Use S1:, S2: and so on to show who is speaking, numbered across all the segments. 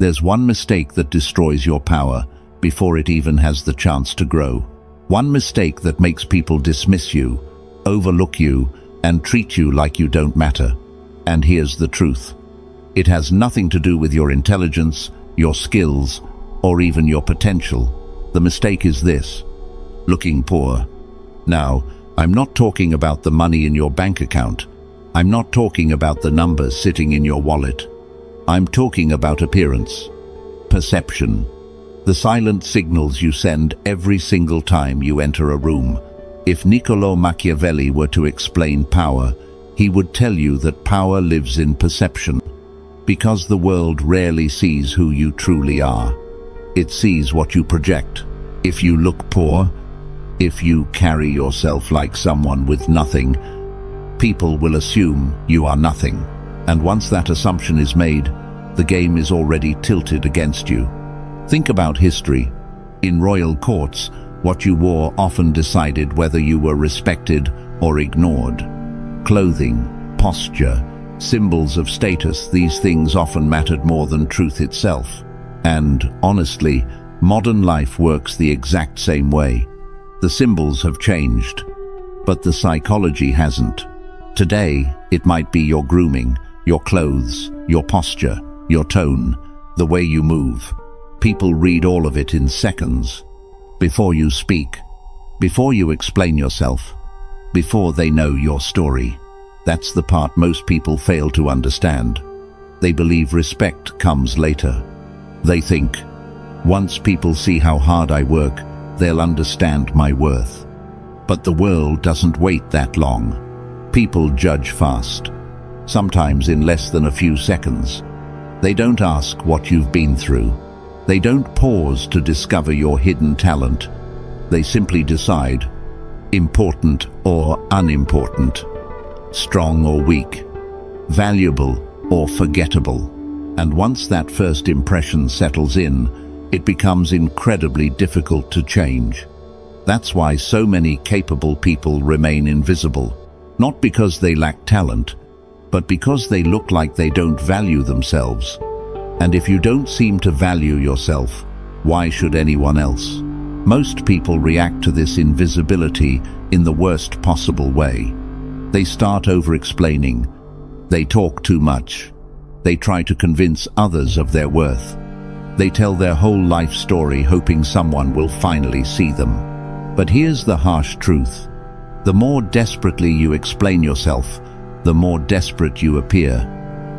S1: There's one mistake that destroys your power before it even has the chance to grow. One mistake that makes people dismiss you, overlook you, and treat you like you don't matter. And here's the truth. It has nothing to do with your intelligence, your skills, or even your potential. The mistake is this: looking poor. Now, I'm not talking about the money in your bank account. I'm not talking about the numbers sitting in your wallet. I'm talking about appearance, perception, the silent signals you send every single time you enter a room. If Niccolò Machiavelli were to explain power, he would tell you that power lives in perception, because the world rarely sees who you truly are. It sees what you project. If you look poor, if you carry yourself like someone with nothing, people will assume you are nothing. And once that assumption is made, the game is already tilted against you. Think about history. In royal courts, what you wore often decided whether you were respected or ignored. Clothing, posture, symbols of status, these things often mattered more than truth itself. And, honestly, modern life works the exact same way. The symbols have changed, but the psychology hasn't. Today, it might be your grooming, your clothes, your posture, your tone, the way you move. People read all of it in seconds. Before you speak, before you explain yourself, before they know your story. That's the part most people fail to understand. They believe respect comes later. They think, once people see how hard I work, they'll understand my worth. But the world doesn't wait that long. People judge fast, sometimes in less than a few seconds. They don't ask what you've been through. They don't pause to discover your hidden talent. They simply decide, important or unimportant, strong or weak, valuable or forgettable. And once that first impression settles in, it becomes incredibly difficult to change. That's why so many capable people remain invisible, not because they lack talent, but because they look like they don't value themselves. And if you don't seem to value yourself, why should anyone else? Most people react to this invisibility in the worst possible way. They start over-explaining. They talk too much. They try to convince others of their worth. They tell their whole life story hoping someone will finally see them. But here's the harsh truth. The more desperately you explain yourself, the more desperate you appear.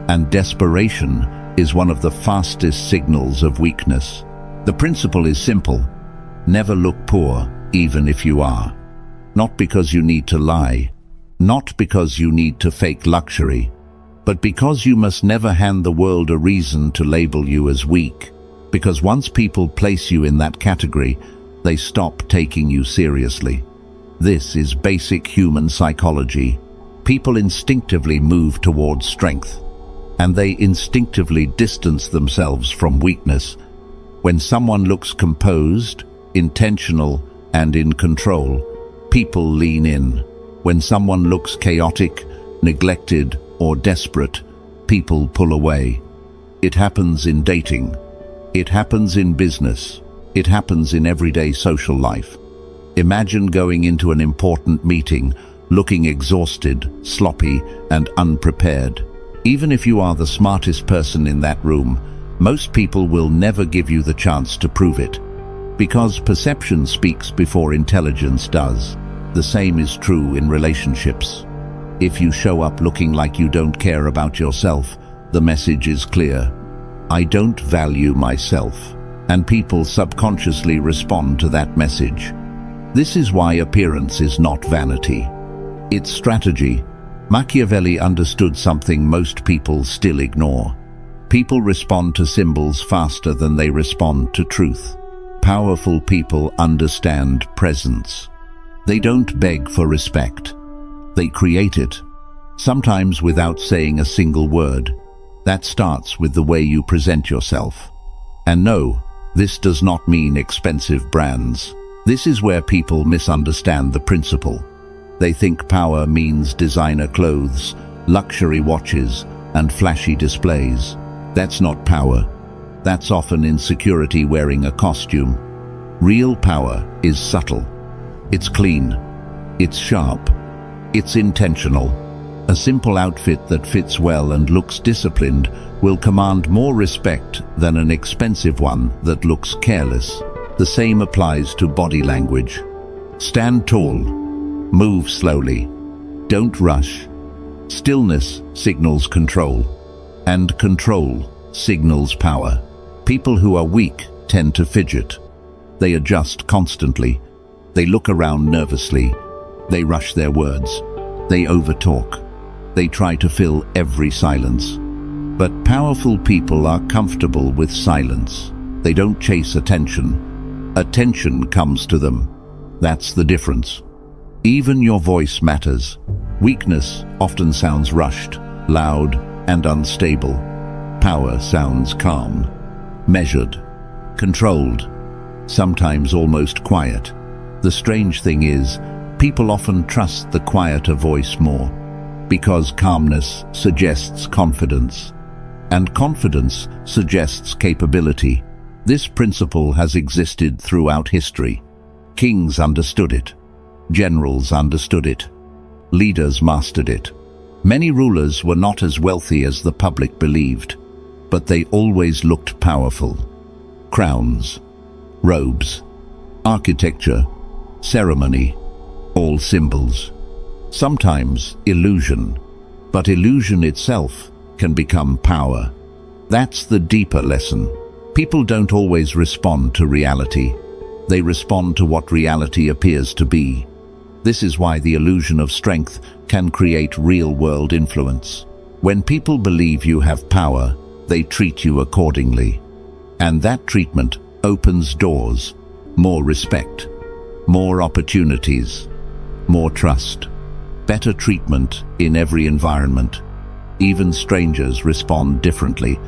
S1: And desperation is one of the fastest signals of weakness. The principle is simple. Never look poor, even if you are. Not because you need to lie, not because you need to fake luxury, but because you must never hand the world a reason to label you as weak. Because once people place you in that category, they stop taking you seriously. This is basic human psychology. People instinctively move towards strength, and they instinctively distance themselves from weakness. When someone looks composed, intentional, and in control, people lean in. When someone looks chaotic, neglected, or desperate, people pull away. It happens in dating. It happens in business. It happens in everyday social life. Imagine going into an important meeting, looking exhausted, sloppy, and unprepared. Even if you are the smartest person in that room, most people will never give you the chance to prove it. Because perception speaks before intelligence does. The same is true in relationships. If you show up looking like you don't care about yourself, the message is clear. I don't value myself. And people subconsciously respond to that message. This is why appearance is not vanity. It's strategy. Machiavelli understood something most people still ignore. People respond to symbols faster than they respond to truth. Powerful people understand presence. They don't beg for respect. They create it, sometimes without saying a single word. That starts with the way you present yourself. And no, this does not mean expensive brands. This is where people misunderstand the principle. They think power means designer clothes, luxury watches, and flashy displays. That's not power. That's often insecurity wearing a costume. Real power is subtle. It's clean. It's sharp. It's intentional. A simple outfit that fits well and looks disciplined will command more respect than an expensive one that looks careless. The same applies to body language. Stand tall. Move slowly. Don't rush. Stillness signals control, and control signals power. People who are weak tend to fidget. They adjust constantly. They look around nervously. They rush their words. They overtalk. They try to fill every silence. But powerful people are comfortable with silence. They don't chase attention. Attention comes to them. That's the difference. Even your voice matters. Weakness often sounds rushed, loud, and unstable. Power sounds calm, measured, controlled, sometimes almost quiet. The strange thing is, people often trust the quieter voice more, because calmness suggests confidence, and confidence suggests capability. This principle has existed throughout history. Kings understood it. Generals understood it. Leaders mastered it. Many rulers were not as wealthy as the public believed, but they always looked powerful. Crowns, robes, architecture, ceremony, all symbols. Sometimes illusion, but illusion itself can become power. That's the deeper lesson. People don't always respond to reality. They respond to what reality appears to be. This is why the illusion of strength can create real-world influence. When people believe you have power, they treat you accordingly. And that treatment opens doors, more respect, more opportunities, more trust, better treatment in every environment. Even strangers respond differently.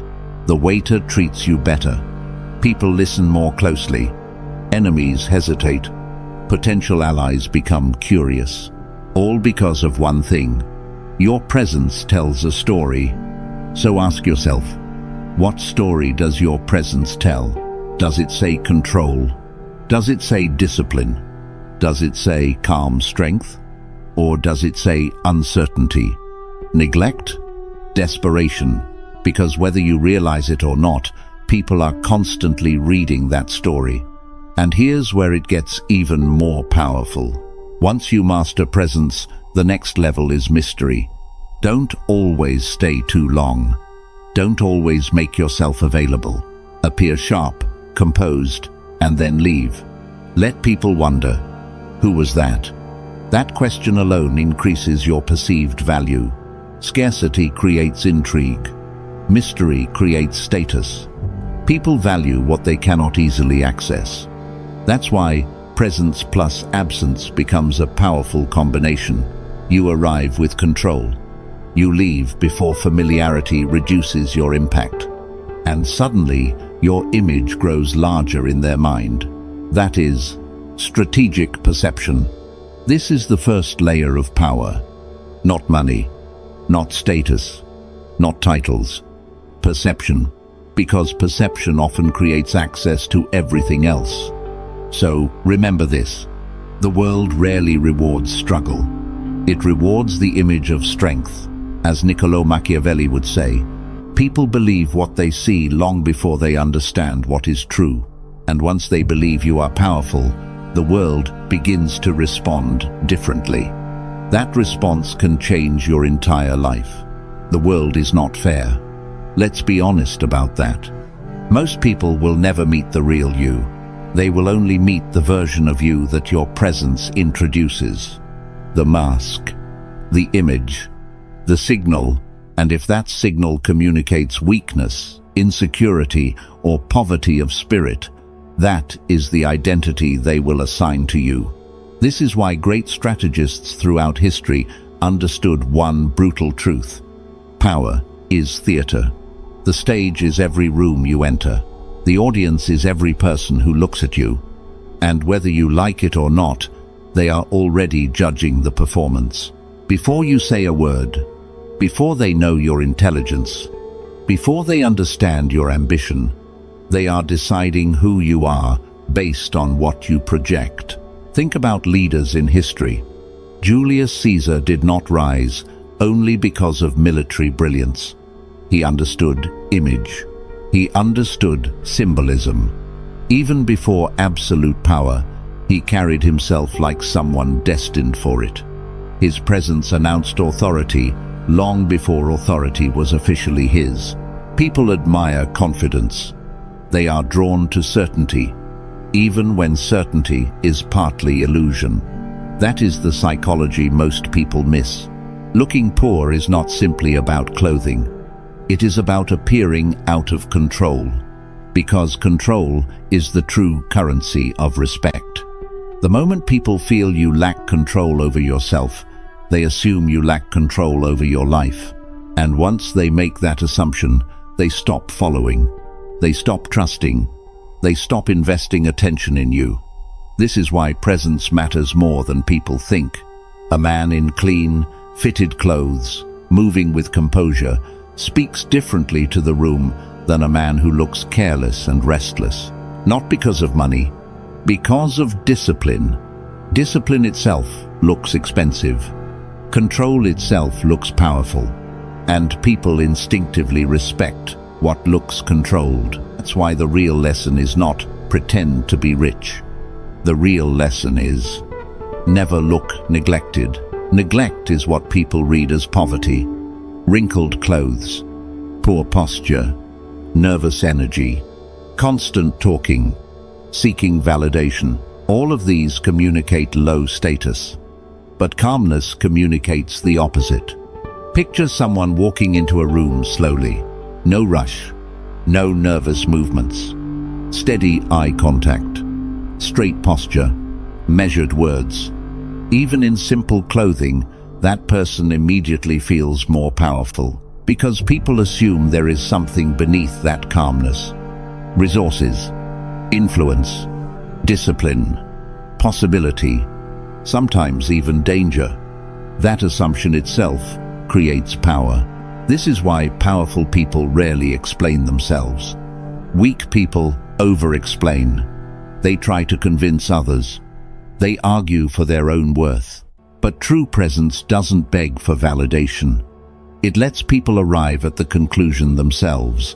S1: The waiter treats you better. People listen more closely. Enemies hesitate. Potential allies become curious. All because of one thing. Your presence tells a story. So ask yourself, what story does your presence tell? Does it say control? Does it say discipline? Does it say calm strength? Or does it say uncertainty, neglect, desperation? Because whether you realize it or not, people are constantly reading that story. And here's where it gets even more powerful. Once you master presence, the next level is mystery. Don't always stay too long. Don't always make yourself available. Appear sharp, composed, and then leave. Let people wonder, who was that? That question alone increases your perceived value. Scarcity creates intrigue. Mystery creates status. People value what they cannot easily access. That's why presence plus absence becomes a powerful combination. You arrive with control. You leave before familiarity reduces your impact. And suddenly, your image grows larger in their mind. That is strategic perception. This is the first layer of power. Not money, not status, not titles. Perception. Because perception often creates access to everything else. So, remember this. The world rarely rewards struggle. It rewards the image of strength. As Niccolò Machiavelli would say, people believe what they see long before they understand what is true. And once they believe you are powerful, the world begins to respond differently. That response can change your entire life. The world is not fair. Let's be honest about that. Most people will never meet the real you. They will only meet the version of you that your presence introduces. The mask, the image, the signal, and if that signal communicates weakness, insecurity, or poverty of spirit, that is the identity they will assign to you. This is why great strategists throughout history understood one brutal truth. Power is theater. The stage is every room you enter. The audience is every person who looks at you. And whether you like it or not, they are already judging the performance. Before you say a word, before they know your intelligence, before they understand your ambition, They are deciding who you are based on what you project. Think about leaders in history. Julius Caesar did not rise only because of military brilliance. He understood image. He understood symbolism. Even before absolute power, he carried himself like someone destined for it. His presence announced authority long before authority was officially his. People admire confidence. They are drawn to certainty, even when certainty is partly illusion. That is the psychology most people miss. Looking poor is not simply about clothing. It is about appearing out of control, because control is the true currency of respect. The moment people feel you lack control over yourself, they assume you lack control over your life. And once they make that assumption, they stop following. They stop trusting. They stop investing attention in you. This is why presence matters more than people think. A man in clean, fitted clothes, moving with composure, speaks differently to the room than a man who looks careless and restless. Not because of money, because of discipline. Discipline itself looks expensive. Control itself looks powerful. And people instinctively respect what looks controlled. That's why the real lesson is not pretend to be rich. The real lesson is never look neglected. Neglect is what people read as poverty. Wrinkled clothes, poor posture, nervous energy, constant talking, seeking validation. All of these communicate low status. But calmness communicates the opposite. Picture someone walking into a room slowly. No rush, no nervous movements. Steady eye contact, straight posture, measured words. Even in simple clothing, that person immediately feels more powerful, because people assume there is something beneath that calmness. Resources, influence, discipline, possibility, sometimes even danger. That assumption itself creates power. This is why powerful people rarely explain themselves. Weak people over-explain. They try to convince others. They argue for their own worth. But true presence doesn't beg for validation. It lets people arrive at the conclusion themselves.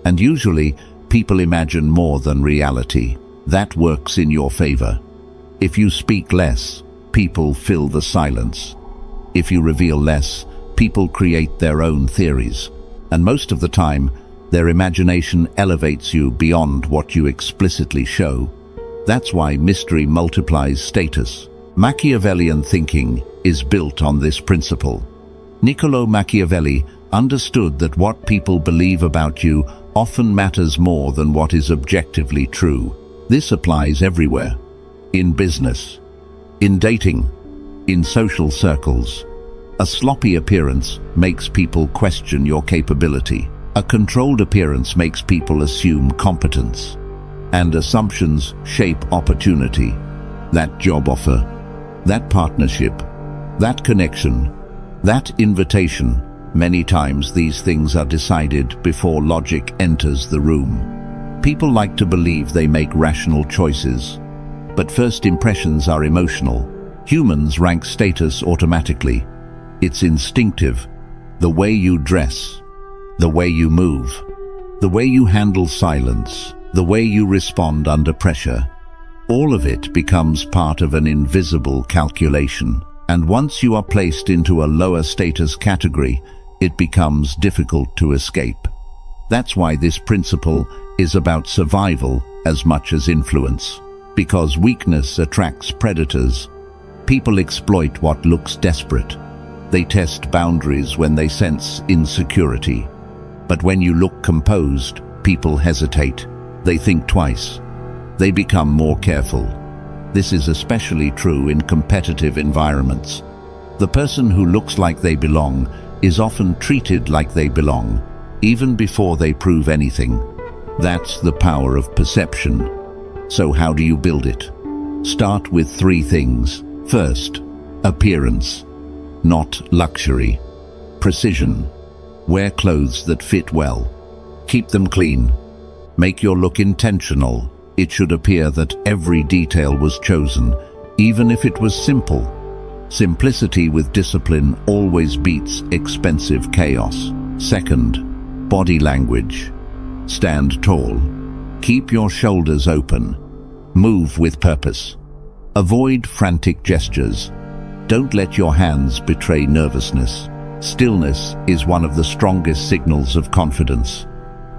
S1: And usually, people imagine more than reality. That works in your favor. If you speak less, people fill the silence. If you reveal less, people create their own theories. And most of the time, their imagination elevates you beyond what you explicitly show. That's why mystery multiplies status. Machiavellian thinking is built on this principle. Niccolò Machiavelli understood that what people believe about you often matters more than what is objectively true. This applies everywhere. In business, in dating, in social circles. A sloppy appearance makes people question your capability. A controlled appearance makes people assume competence. And assumptions shape opportunity. That job offer, that partnership, that connection, that invitation. Many times these things are decided before logic enters the room. People like to believe they make rational choices, but first impressions are emotional. Humans rank status automatically. It's instinctive. The way you dress, the way you move, the way you handle silence, the way you respond under pressure. All of it becomes part of an invisible calculation. And once you are placed into a lower status category, it becomes difficult to escape. That's why this principle is about survival as much as influence. Because weakness attracts predators. People exploit what looks desperate. They test boundaries when they sense insecurity. But when you look composed, people hesitate. They think twice. They become more careful. This is especially true in competitive environments. The person who looks like they belong is often treated like they belong, even before they prove anything. That's the power of perception. So how do you build it? Start with 3 things. First, appearance, not luxury. Precision. Wear clothes that fit well. Keep them clean. Make your look intentional. It should appear that every detail was chosen, even if it was simple. Simplicity with discipline always beats expensive chaos. Second, body language. Stand tall. Keep your shoulders open. Move with purpose. Avoid frantic gestures. Don't let your hands betray nervousness. Stillness is one of the strongest signals of confidence.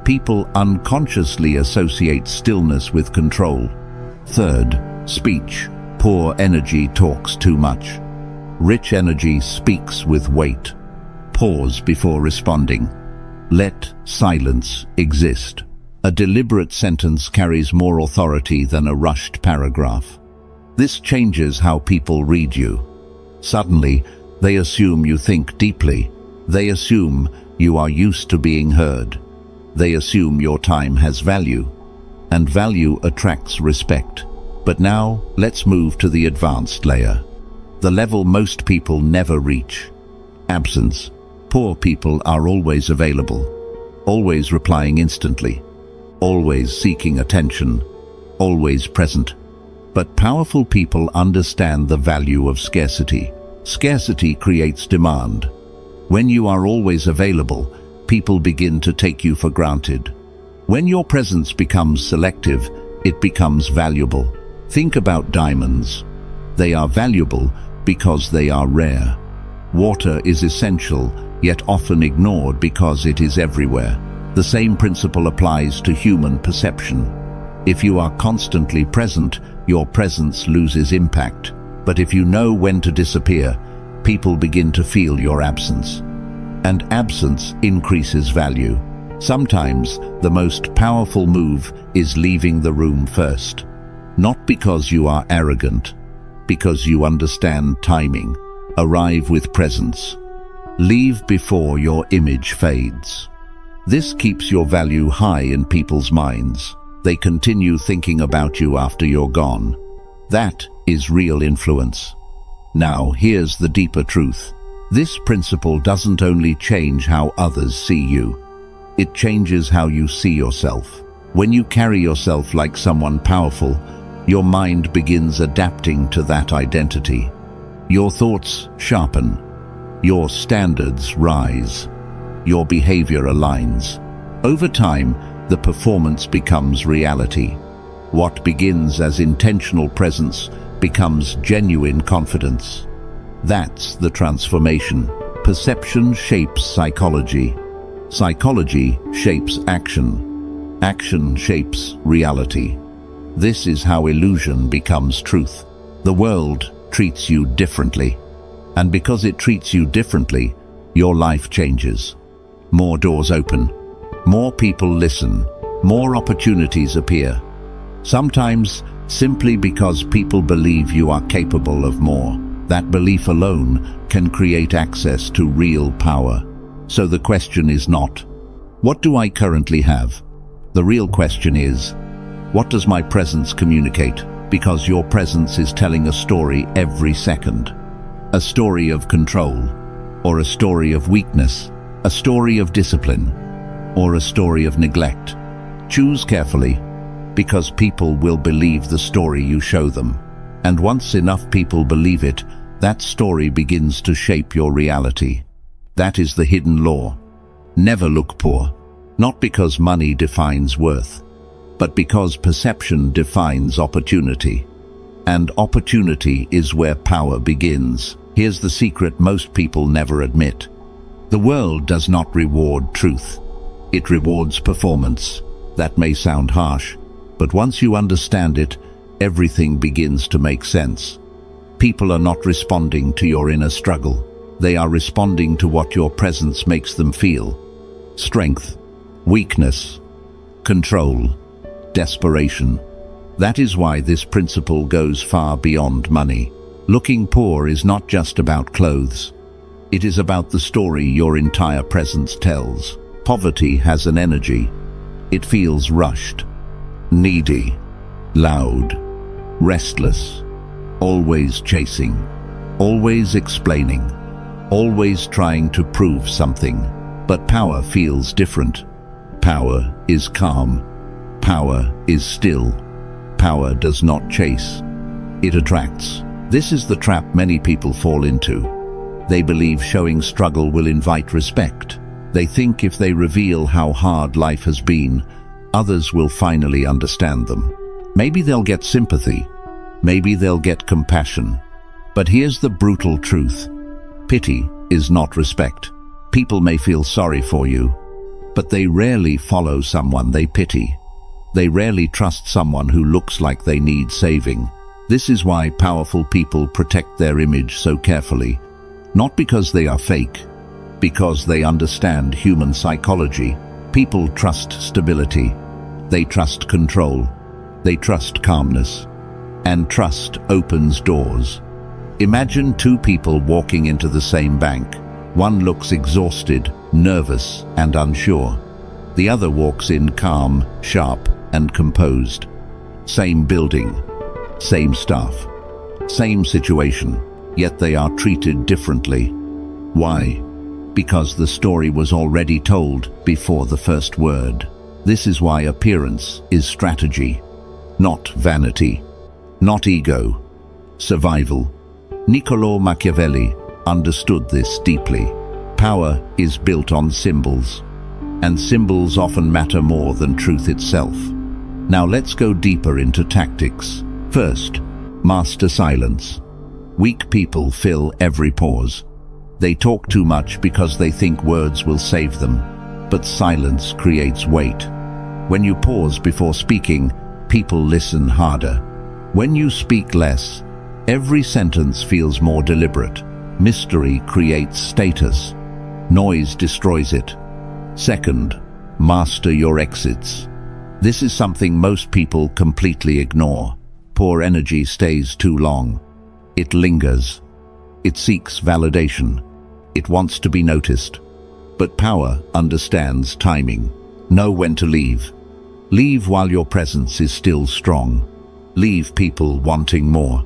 S1: People unconsciously associate stillness with control. Third, speech. Poor energy talks too much. Rich energy speaks with weight. Pause before responding. Let silence exist. A deliberate sentence carries more authority than a rushed paragraph. This changes how people read you. Suddenly, they assume you think deeply. They assume you are used to being heard. They assume your time has value. And value attracts respect. But now, let's move to the advanced layer. The level most people never reach. Absence. Poor people are always available. Always replying instantly. Always seeking attention. Always present. But powerful people understand the value of scarcity. Scarcity creates demand. When you are always available, people begin to take you for granted. When your presence becomes selective, it becomes valuable. Think about diamonds. They are valuable because they are rare. Water is essential, yet often ignored because it is everywhere. The same principle applies to human perception. If you are constantly present, your presence loses impact. But if you know when to disappear, people begin to feel your absence. And absence increases value. Sometimes the most powerful move is leaving the room first. Not because you are arrogant, because you understand timing. Arrive with presence. Leave before your image fades. This keeps your value high in people's minds. They continue thinking about you after you're gone. That is real influence. Now, here's the deeper truth. This principle doesn't only change how others see you. It changes how you see yourself. When you carry yourself like someone powerful, your mind begins adapting to that identity. Your thoughts sharpen. Your standards rise. Your behavior aligns. Over time, the performance becomes reality. What begins as intentional presence becomes genuine confidence. That's the transformation. Perception shapes psychology. Psychology shapes action. Action shapes reality. This is how illusion becomes truth. The world treats you differently. And because it treats you differently, your life changes. More doors open. More people listen. More opportunities appear. Sometimes simply because people believe you are capable of more. That belief alone can create access to real power. So the question is not, what do I currently have? The real question is, what does my presence communicate? Because your presence is telling a story every second. A story of control, or a story of weakness, a story of discipline, or a story of neglect. Choose carefully, because people will believe the story you show them. And once enough people believe it, that story begins to shape your reality. That is the hidden law. Never look poor, not because money defines worth, but because perception defines opportunity. And opportunity is where power begins. Here's the secret most people never admit. The world does not reward truth. It rewards performance. That may sound harsh, but once you understand it, everything begins to make sense. People are not responding to your inner struggle. They are responding to what your presence makes them feel. Strength, weakness, control, desperation. That is why this principle goes far beyond money. Looking poor is not just about clothes. It is about the story your entire presence tells. Poverty has an energy. It feels rushed, needy, loud, restless, always chasing, always explaining, always trying to prove something. But power feels different. Power is calm. Power is still. Power does not chase. It attracts. This is the trap many people fall into. They believe showing struggle will invite respect. They think if they reveal how hard life has been, others will finally understand them. Maybe they'll get sympathy. Maybe they'll get compassion. But here's the brutal truth. Pity is not respect. People may feel sorry for you, but they rarely follow someone they pity. They rarely trust someone who looks like they need saving. This is why powerful people protect their image so carefully. Not because they are fake, because they understand human psychology. People trust stability. They trust control. They trust calmness. And trust opens doors. Imagine two people walking into the same bank. One looks exhausted, nervous, and unsure. The other walks in calm, sharp, and composed. Same building, same staff, same situation, yet they are treated differently. Why? Because the story was already told before the first word. This is why appearance is strategy, not vanity, not ego, survival. Niccolò Machiavelli understood this deeply. Power is built on symbols, and symbols often matter more than truth itself. Now let's go deeper into tactics. First, master silence. Weak people fill every pause. They talk too much because they think words will save them, but silence creates weight. When you pause before speaking, people listen harder. When you speak less, every sentence feels more deliberate. Mystery creates status. Noise destroys it. Second, master your exits. This is something most people completely ignore. Poor energy stays too long. It lingers. It seeks validation. It wants to be noticed. But power understands timing. Know when to leave. Leave while your presence is still strong. Leave people wanting more.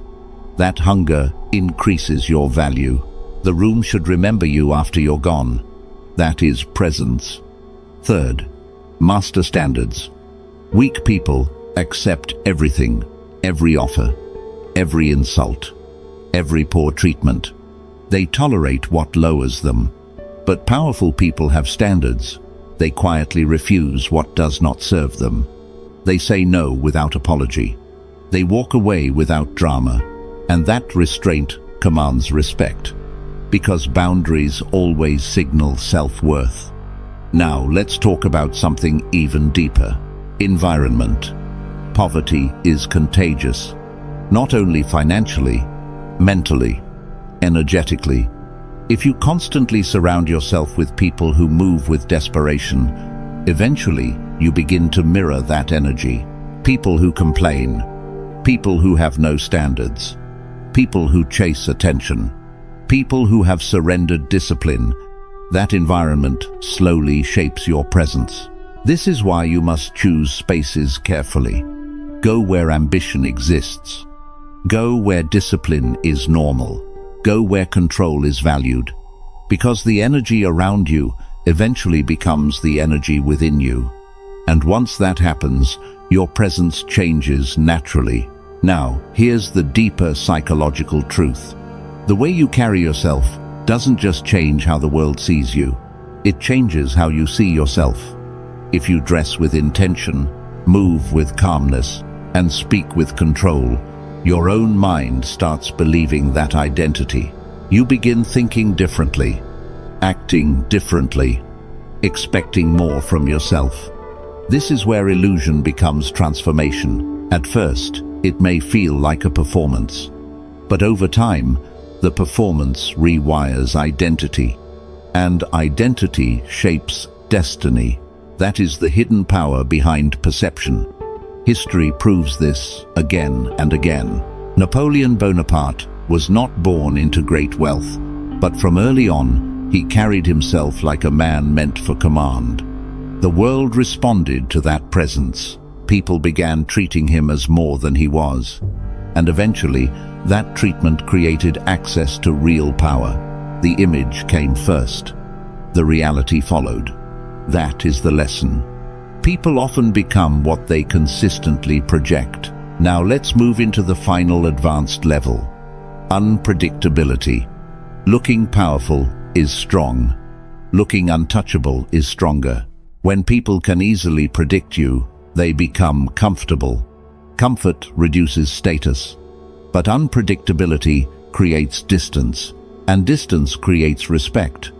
S1: That hunger increases your value. The room should remember you after you're gone. That is presence. Third, master standards. Weak people accept everything, every offer, every insult, every poor treatment. They tolerate what lowers them. But powerful people have standards. They quietly refuse what does not serve them. They say no without apology. They walk away without drama. And that restraint commands respect, because boundaries always signal self-worth. Now let's talk about something even deeper. Environment. Poverty is contagious, not only financially, mentally, energetically. If you constantly surround yourself with people who move with desperation, eventually you begin to mirror that energy. People who complain, people who have no standards, people who chase attention, people who have surrendered discipline. That environment slowly shapes your presence. This is why you must choose spaces carefully. Go where ambition exists. Go where discipline is normal. Go where control is valued. Because the energy around you eventually becomes the energy within you. And once that happens, your presence changes naturally. Now, here's the deeper psychological truth. The way you carry yourself doesn't just change how the world sees you. It changes how you see yourself. If you dress with intention, move with calmness, and speak with control, your own mind starts believing that identity. You begin thinking differently, acting differently, expecting more from yourself. This is where illusion becomes transformation. At first, it may feel like a performance, but over time, the performance rewires identity, and identity shapes destiny. That is the hidden power behind perception. History proves this again and again. Napoleon Bonaparte was not born into great wealth, but from early on, he carried himself like a man meant for command. The world responded to that presence. People began treating him as more than he was. And eventually, that treatment created access to real power. The image came first. The reality followed. That is the lesson. People often become what they consistently project. Now let's move into the final advanced level. Unpredictability. Looking powerful is strong. Looking untouchable is stronger. When people can easily predict you, they become comfortable. Comfort reduces status. But unpredictability creates distance, and distance creates respect.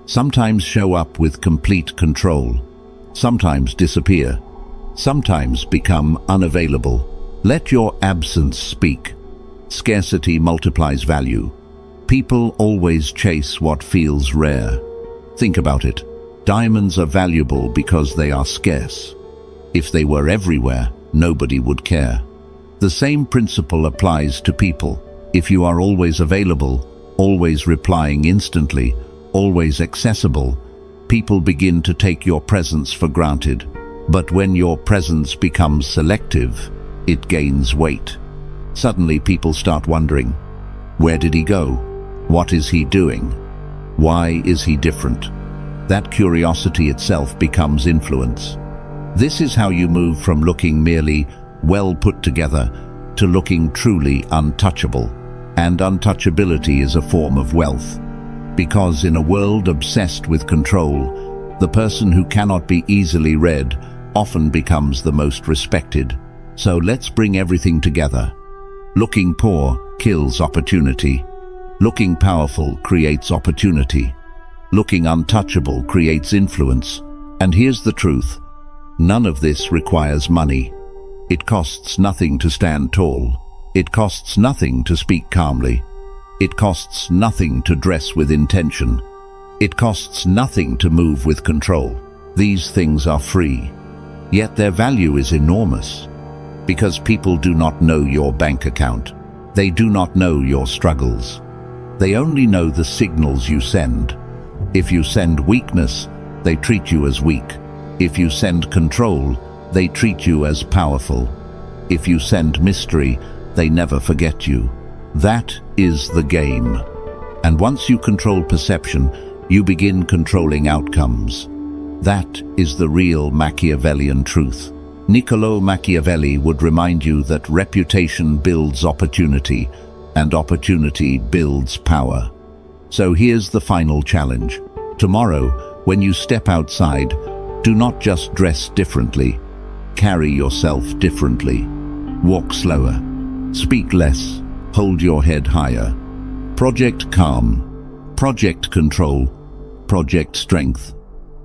S1: Sometimes show up with complete control. Sometimes disappear. Sometimes become unavailable. Let your absence speak. Scarcity multiplies value. People always chase what feels rare. Think about it. Diamonds are valuable because they are scarce. If they were everywhere, nobody would care. The same principle applies to people. If you are always available, always replying instantly, always accessible, people begin to take your presence for granted. But when your presence becomes selective, it gains weight. Suddenly people start wondering, where did he go? What is he doing? Why is he different? That curiosity itself becomes influence. This is how you move from looking merely well put together to looking truly untouchable. And untouchability is a form of wealth. Because in a world obsessed with control, the person who cannot be easily read often becomes the most respected. So let's bring everything together. Looking poor kills opportunity. Looking powerful creates opportunity. Looking untouchable creates influence. And here's the truth. None of this requires money. It costs nothing to stand tall. It costs nothing to speak calmly. It costs nothing to dress with intention. It costs nothing to move with control. These things are free. Yet their value is enormous. Because people do not know your bank account. They do not know your struggles. They only know the signals you send. If you send weakness, they treat you as weak. If you send control, they treat you as powerful. If you send mystery, they never forget you. That is the game. And once you control perception, you begin controlling outcomes. That is the real Machiavellian truth. Niccolò Machiavelli would remind you that reputation builds opportunity, and opportunity builds power. So here's the final challenge. Tomorrow, when you step outside, do not just dress differently. Carry yourself differently. Walk slower. Speak less. Hold your head higher. Project calm. Project control. Project strength.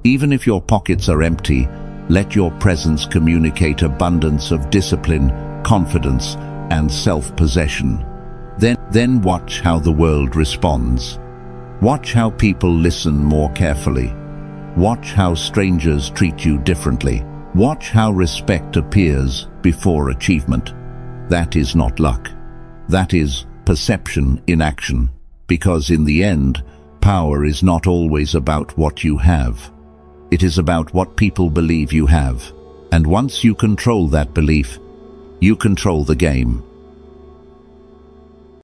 S1: Even if your pockets are empty, let your presence communicate abundance of discipline, confidence, and self-possession. Then watch how the world responds. Watch how people listen more carefully. Watch how strangers treat you differently. Watch how respect appears before achievement. That is not luck. That is perception in action. Because in the end, power is not always about what you have. It is about what people believe you have. And once you control that belief, you control the game.